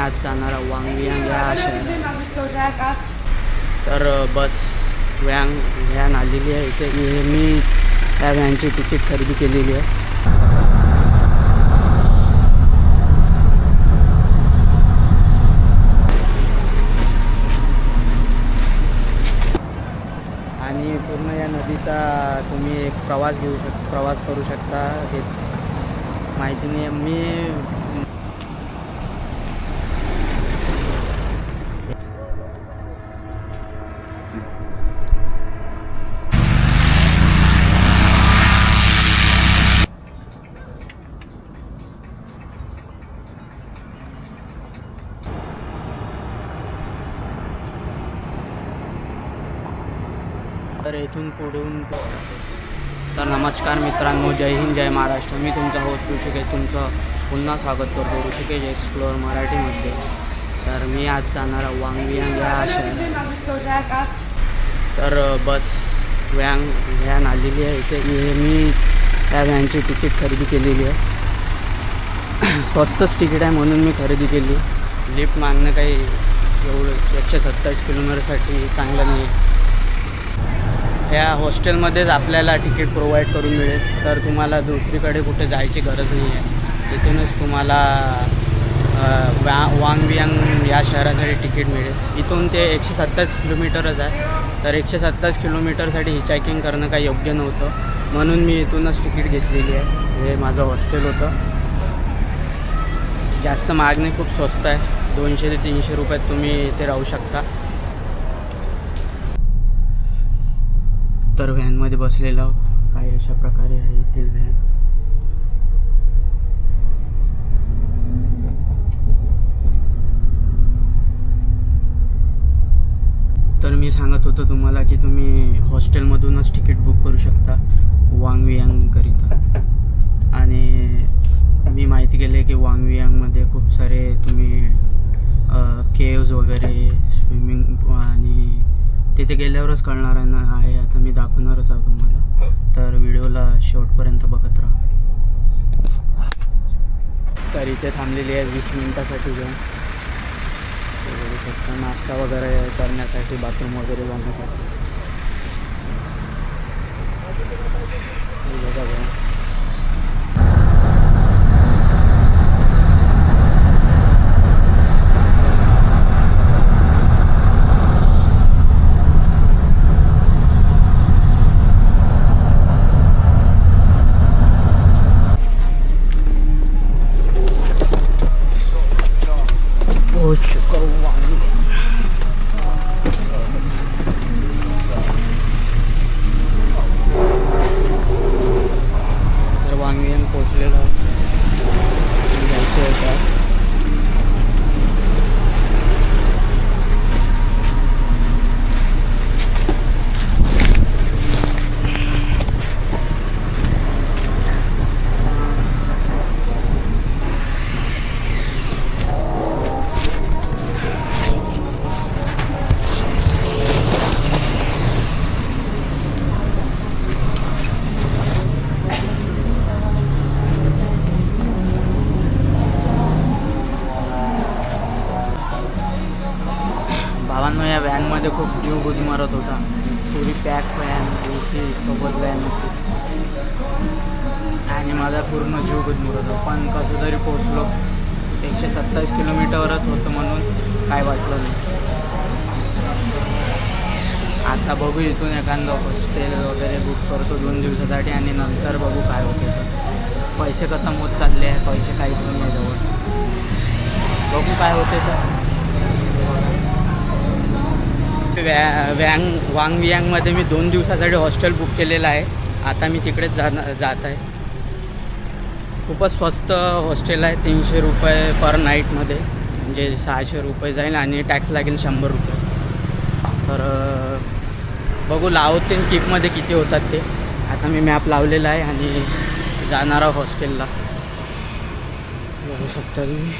आज जाणार वांगवियांग या शहरात. तर बस व्हॅन आलेली आहे इथे. मी त्या व्हॅनची तिकीट खरेदी केलेली आहे. आणि पूर्ण या नदीचा तुम्ही एक प्रवास करू शकता. हे माहिती नाही मी तर इथून पुढून. तर नमस्कार मित्रांनो, जय हिंद जय महाराष्ट्र. मी तुमचा होस्ट ऋषिकेश तुमचं पुन्हा स्वागत करतो ऋषिकेश एक्सप्लोअर मराठीमध्ये. तर मी आज जाणार वांगवियांग या शहरात. तर बस व्हॅन आलेली आहे इथे. मी त्या व्हॅनची तिकीट खरेदी केलेली आहे. स्वस्तच तिकीट आहे म्हणून मी खरेदी केली. लिफ्ट मागणं काही एवढं 127 किलोमीटरसाठी चांगलं नाही. ह्या हॉस्टेलमध्येच आपल्याला तिकीट प्रोव्हाइड करून मिळेल. तर तुम्हाला दुसरीकडे कुठे जायची गरज नाही आहे. इथूनच तुम्हाला वांगवियांग या शहरासाठी तिकीट मिळेल. इथून ते 127 किलोमीटरच आहे. तर 127 किलोमीटरसाठी हिचायकिंग करणं काही योग्य नव्हतं म्हणून मी इथूनच तिकीट घेतलेली आहे. हे माझं हॉस्टेल होतं. जास्त महाग नाही, खूप स्वस्त आहे. 200 ते 300 रुपयात तुम्ही इथे राहू शकता. तर व्हॅनमध्ये बसलेलो काही अशा प्रकारे आहे येथील व्हॅन. तर मी सांगत होतो तुम्हाला की तुम्ही हॉस्टेलमधूनच तिकीट बुक करू शकता वांगवियांगकरिता. आणि मी माहिती केली आहे की वांगवियांगमध्ये खूप सारे तुम्ही केव्ज वगैरे स्विमिंग आणि तिथे गेल्यावरच कळणार आहे. आता मी दाखवणारच आहे तुम्हाला. तर व्हिडिओला शेवटपर्यंत बघत राहा. तर इथे थांबलेली आहे 20 मिनिटासाठी जाऊन बघू शकता. नाश्ता वगैरे करण्यासाठी, बाथरूम वगैरे जाण्यासाठी. तर वांगवियांग पोचलेलो जायचं होतं. भावांनो, या व्हॅनमध्ये खूप जीव गुदमरत होता. पुरी पॅक व्हॅन, सोबत व्हॅन होती आणि माझा पूर्ण जीव गुदमरत होता. पण कसं तरी पोचलो. 127 किलोमीटरवरच होतं म्हणून काय वाटलं नाही. आता बघू इथून एखादं हॉस्टेल वगैरे बुक करतो 2 दिवसासाठी आणि नंतर बघू काय होते. तर पैसे खतम होत चालले आहे. पैसे काहीच नाही आहे जवळ. बघू काय होते. तर वांगवियांगमध्ये मी 2 दिवसासाठी हॉस्टेल बुक केलेलं आहे. आता मी तिकडेच जात आहे. खूपच स्वस्त हॉस्टेल आहे. 300 रुपये पर नाईटमध्ये, म्हणजे 600 रुपये जाईल आणि टॅक्स लागेल 100 रुपये. तर बघू लावते कीपमध्ये किती होतात ते. आता मी मॅप लावलेला आहे आणि जाणार आहे हॉस्टेलला. बघू शकता तुम्ही.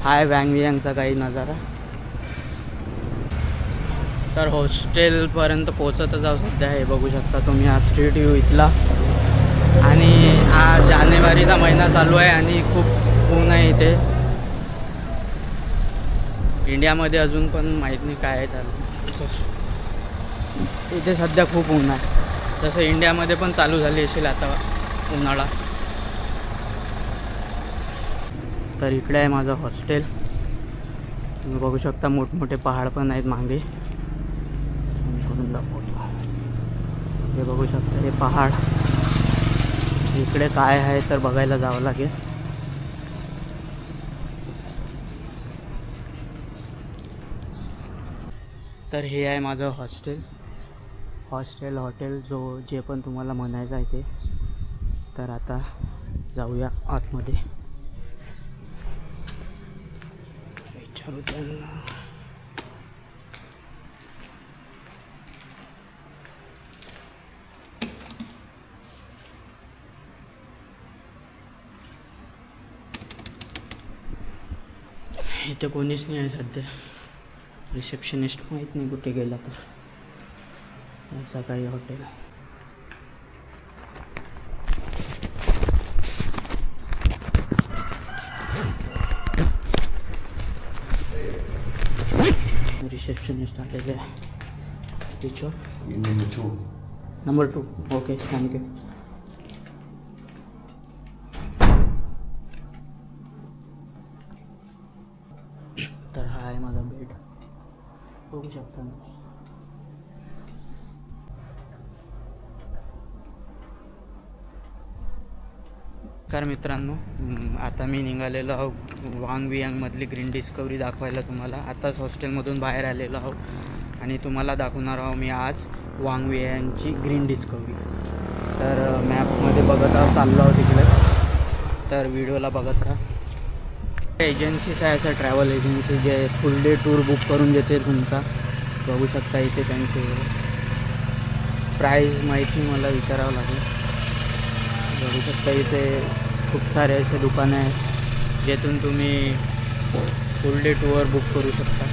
हाय वांगवियांगचा काही नजारा. तर हॉस्टेलपर्यंत पोचतच जाऊ सध्या. हे बघू शकता तुम्ही हा स्ट्रीट व्ह्यू इथला. आणि हा जानेवारीचा महिना चालू आहे आणि खूप खूप ऊन आहे इथे. इंडियामध्ये अजून पण माहीत नाही काय आहे चालू. इथे सध्या खूप ऊन आहे. तसं इंडियामध्ये पण चालू झाली असेल आता उन्हाळा. तर इकडे आहे माझं हॉस्टेल. तुम्ही बघू शकता मोठमोठे पहाड पण आहेत मागे. झूम करून दाखवतो. हे बघू शकता हे पहाड. इकडे काय आहे तर बघायला जावं लागेल. तर हे आहे माझं हॉस्टेल. हॉटेल जे पण तुम्हाला म्हणायचं आहे ते. तर आता जाऊया आतमध्ये. विचारू त्यांना. इथे कोणीच नाही आहे सध्या. रिसेप्शनिस्ट माहीत नाही कुठे गेला. तर असं काही हॉटेल. रिसेप्शनिस्ट आलेले आहे. नंबर 2. Okay, thank you. तर हा आहे माझा बेड. बघू शकता तुम्ही. तर मित्रांनो, आता मी निघालेलो आहो वांग वियांगमधली ग्रीन डिस्कवरी दाखवायला तुम्हाला. आताच हॉस्टेलमधून बाहेर आलेलो आहो आणि तुम्हाला दाखवणार आहो मी आज वांग वियांगची ग्रीन डिस्कवरी. तर मॅपमध्ये बघत आहो, चाललो आहो तिकडे. तर व्हिडिओला बघत राहा. एजन्सीच आहे असं, ट्रॅव्हल एजन्सी जे फुल डे टूर बुक करून देते तुमचा. बघू शकता इथे त्यांचे प्राईस माहिती मला विचारावं लागेल. बघू शकता इथे खूप सारे असे दुकानं आहेत जेथून तुम्ही फुल डे टूर बुक करू शकता.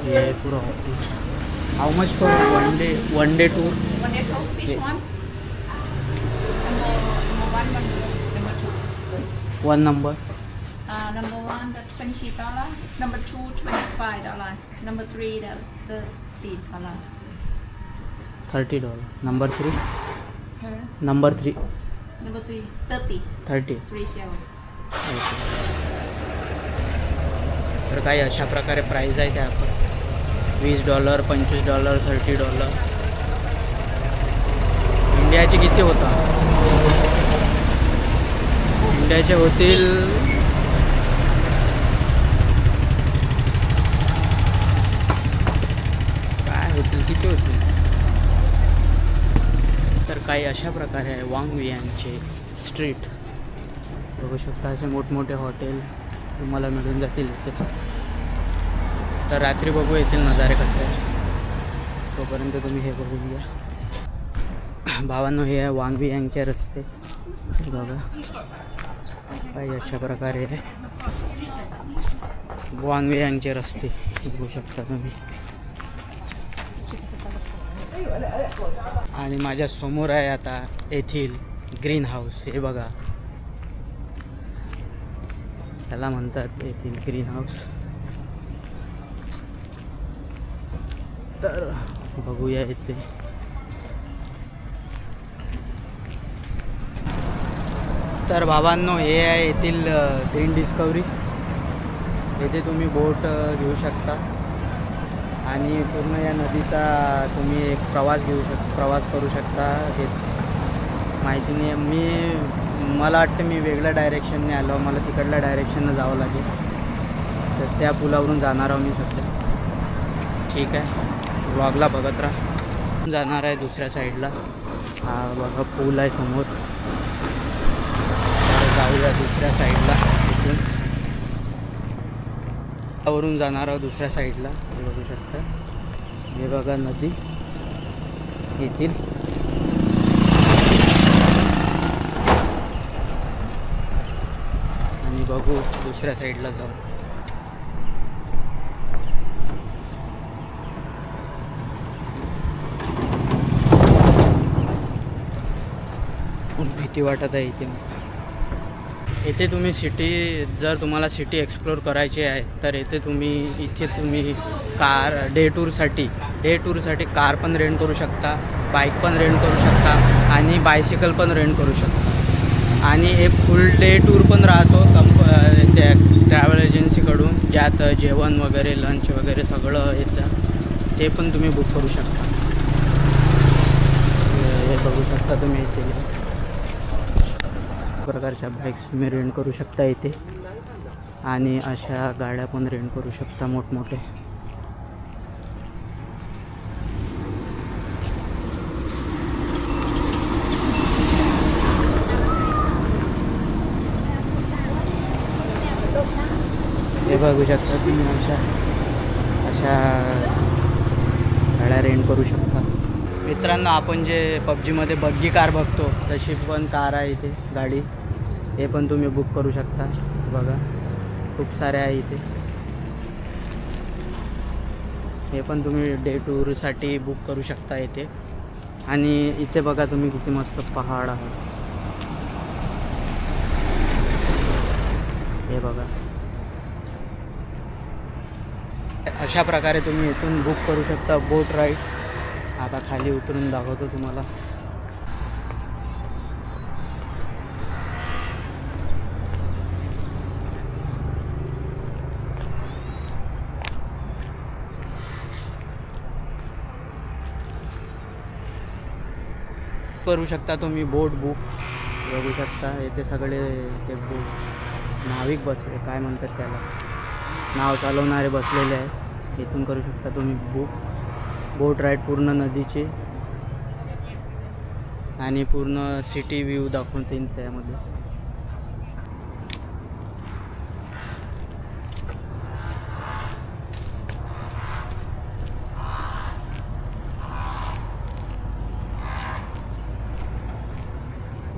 हे आहे पुरं office. How much for one day tour? One day tour, which one? Number 2. One number. Number 1, that's $20. Number 2, $25. Number 3, that's $30. $30. Number 3. Number 3. Number 3, 30. 30. 37. Okay. तर काही अशा प्रकारे प्राईज आहे त्या आपण. $20, $25, $30. इंडियाचे किती होता? इंडियाचे होतील काय होतील, किती होतील? तर काही अशा प्रकारे आहे वांग वियांगचे स्ट्रीट. बघू शकता असे मोठमोठे हॉटेल तुम्हाला मिळून जातील इथे. तर रात्री बघू येतील नजारे कसे आहे. तोपर्यंत तुम्ही हे बघून घ्या. भावांनो, हे आहे वांग वियांगचे रस्ते. बघा काही अशा प्रकारे आहे वांग वियांगचे रस्ते. बघू शकता तुम्ही. आणि माझ्या समोर आहे आता येथील ग्रीन हाऊस. हे बघा, त्याला म्हणतात येथील ग्रीन हाऊस. तर बघूया इथे. तर बाबांनो, हे आहे येथील ग्रीन डिस्कवरी. येथे तुम्ही बोट घेऊ शकता आणि पूर्ण या नदीचा तुम्ही एक प्रवास करू शकता. हे माहिती नाही, मला वाटतं मी वेगळ्या डायरेक्शनने आलो. मला तिकडल्या डायरेक्शननं जावं लागेल. तर त्या पुलावरून जाणार आहो मी सध्या. ठीक आहे, व्लॉगला बघत राहा. जाणार आहे दुसऱ्या साईडला. हा बघा पूल आहे समोर. जाऊया दुसऱ्या साईडला. इथून वरून जाणार आहोत दुसऱ्या साईडला. हे बघू शकता. हे बघा नदी येथील. आणि बघू दुसऱ्या साईडला जाऊ. खूप भीती वाटत आहे इथे. येथे तुम्ही सिटी, जर तुम्हाला सिटी एक्सप्लोर करायची आहे तर इथे तुम्ही कार डे टूरसाठी कार पण रेंट करू शकता, बाईक पण रेंट करू शकता आणि बायसिकल पण रेंट करू शकता. आणि एक फुल डे टूर पण राहतो त्या ट्रॅव्हल एजन्सीकडून, ज्यात जेवण वगैरे लंच वगैरे सगळं येतं, ते पण तुम्ही बुक करू शकता. हे बघू शकता तुम्ही इथे प्रकारच्या बाईक्स तुम्ही रेंट करू शकता इथे. आणि अशा गाड्या पण रेंट करू शकता मोठमोठे. हे बघू शकता तुम्ही अशा गाड्या रेंट करू शकता. मित्रांनो, आपण जे पबजीमध्ये बग्गी कार बघतो तशी पण कार आहे इथे, गाडी. हे पण तुम्ही बुक करू शकता. बघा खूप सारे आहे इथे. हे पण तुम्ही डे टूरसाठी बुक करू शकता इथे. आणि इथे बघा तुम्ही किती मस्त पहाड आहे. हे बघा, अशा प्रकारे तुम्ही इथून बुक करू शकता बोट राईड. आता खाली उतरून दाखवतो तुम्हाला. करू शकता तुम्ही बोट बुक. बघू शकता इथे सगळे ते नाविक बसले, काय म्हणतात त्याला, नाव चालवणारे बसलेले आहेत. इथून करू शकता तुम्ही बुक बोट राईड पूर्ण नदीची. आणि पूर्ण सिटी व्ह्यू दाखवून येईल त्यामध्ये.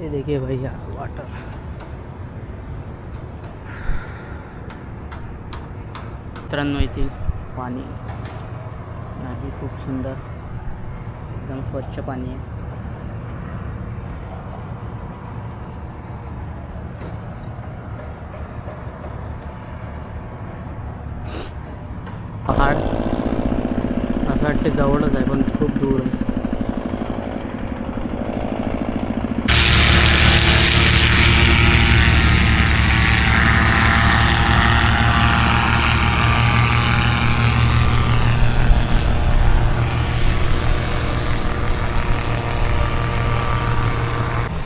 ये देखिए भैया वाटर. मित्रांनो, येथील पाणी आहे खूप सुंदर, एकदम स्वच्छ पाणी आहे. पहाड असं वाटते जवळच आहे पण खूप दूर आहे.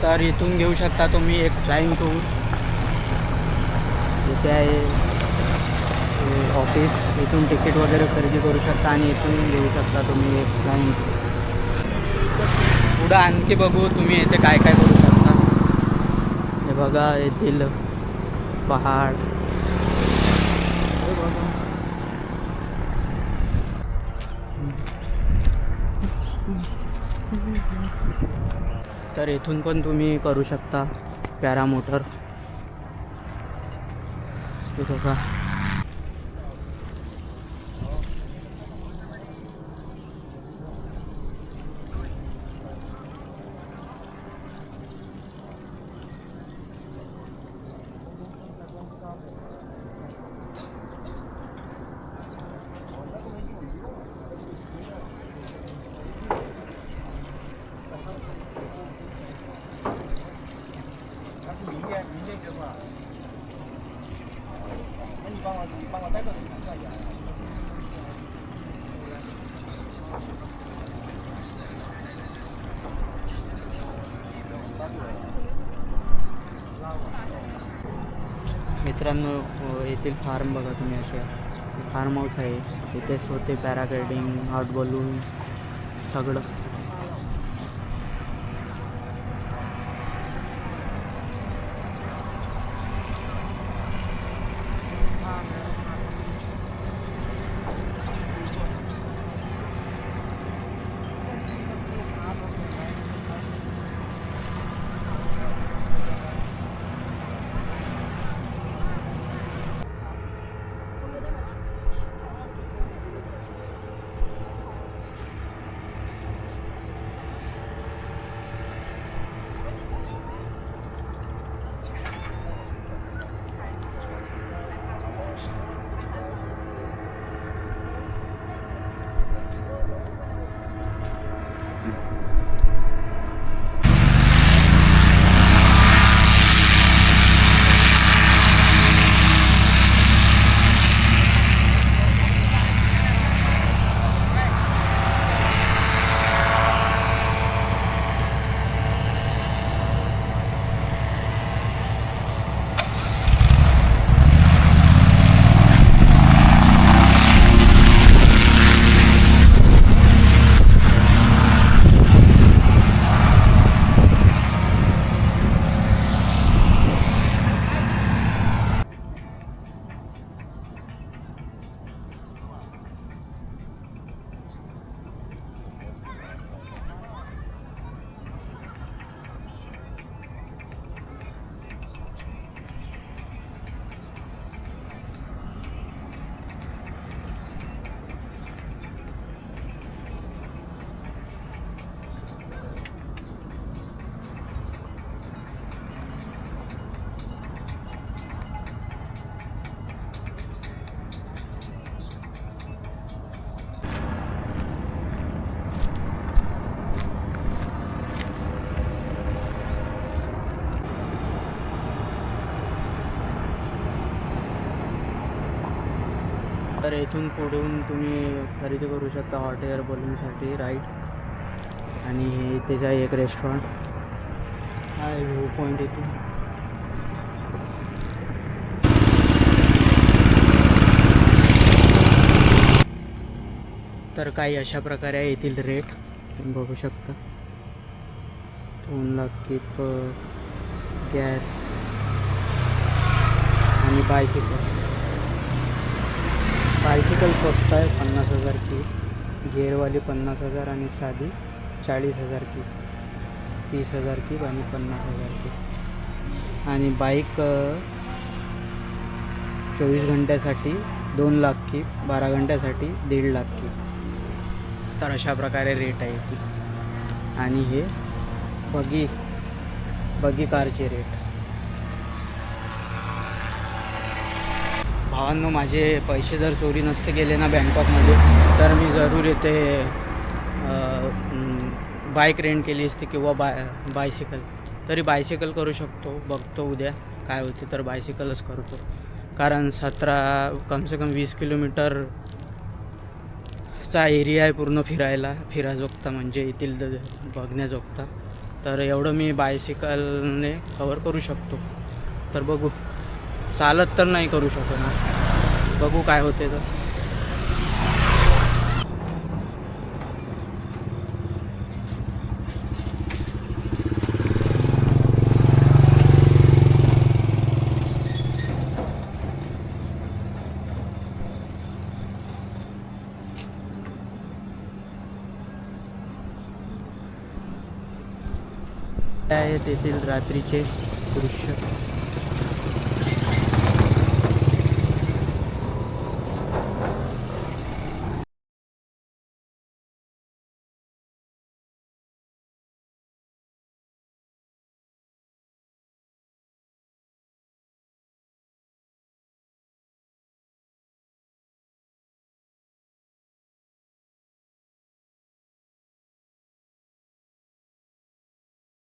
तर इथून घेऊ शकता तुम्ही एक फ्लाइंग टूर. इथे आहे ऑफिस. इथून तिकीट वगैरे खरेदी करू शकता आणि इथून घेऊ शकता तुम्ही एक फ्लाइंग टूर. पुढं आणखी बघू तुम्ही इथे काय काय करू शकता. हे बघा येथील पहाड. तर इथून पण तुम्ही करू शकता पॅरामोटर. हे बघा, मित्रांनो, येथील फार्म बघा तुम्ही. अशा फार्म हाऊस आहे. इथेच होते पॅराग्लायडिंग, हॉट बलून सगळं. तर इथून पुढून तुम्ही खरेदी करू शकता हॉट एअर बलूनसाठी राईट. आणि हे इथेच आहे एक रेस्टॉरंट आहे व्ह्यू पॉईंट इथून. तर काही अशा प्रकारे आहे येथील रेट तुम्ही बघू शकता. 2 लाख कीप गॅस आणि बायसिकल स्वस्त आहे 50,000 की, गेअरवाली 50,000 आणि साधी 40,000 की, 30,000 की आणि 50,000 की. आणि बाईक 24 घंट्यासाठी 2 लाख की, 12 घंट्यासाठी 1.5 लाख की. तर अशा प्रकारे रेट आहे ती. आणि हे बगी कारचे रेट. भावांनो, माझे पैसे जर चोरी नसते गेले ना बँकॉकमध्ये, तर मी जरूर येते बाईक रेंट केली असती किंवा बायसिकल. तरी बायसिकल करू शकतो, बघतो उद्या काय होते तर बायसिकलच करतो. कारण कम से कम 20 किलोमीटरचा एरिया आहे पूर्ण फिराजोगता, म्हणजे येथील बघण्याजोगता. तर एवढं मी बायसिकलने कवर करू शकतो. तर बघू, चालत तर नाही करू शकणार, बघू काय होते तर. आहे तेथील रात्रीचे दृश्य.